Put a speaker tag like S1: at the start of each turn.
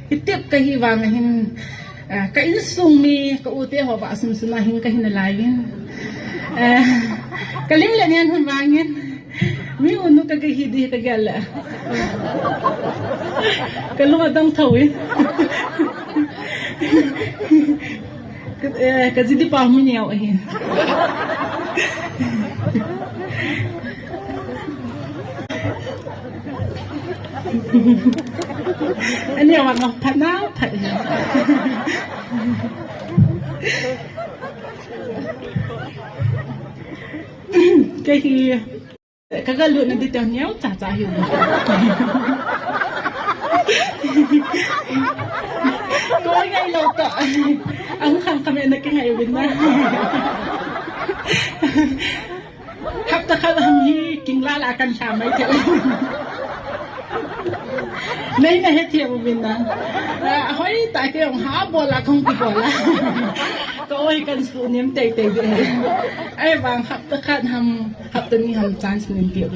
S1: itip kahiwangahin kainsung mi kauti ho ba sumsunahin kahinalayin kalimlan yan humangin mi uno kagahidi kagala kalumadang tawin kasi di pa mo niyaw ahin anh em mặc ngọc thật nào thật cái khi các cái lượn đi theo nhéo chả chả hiểu có ngay lâu tợ ông không cầm nhận được cái ngày bên đó hấp tơ khâu hầm hi kinh la là căn chả mấy thế नहीं नहीं थी वो बिंदा होई ताकि हम हाँ बोला không की बोला तो वही kan sunim tay tay deh ay bang hafta kan ham hafta ni ham chance nin tiyo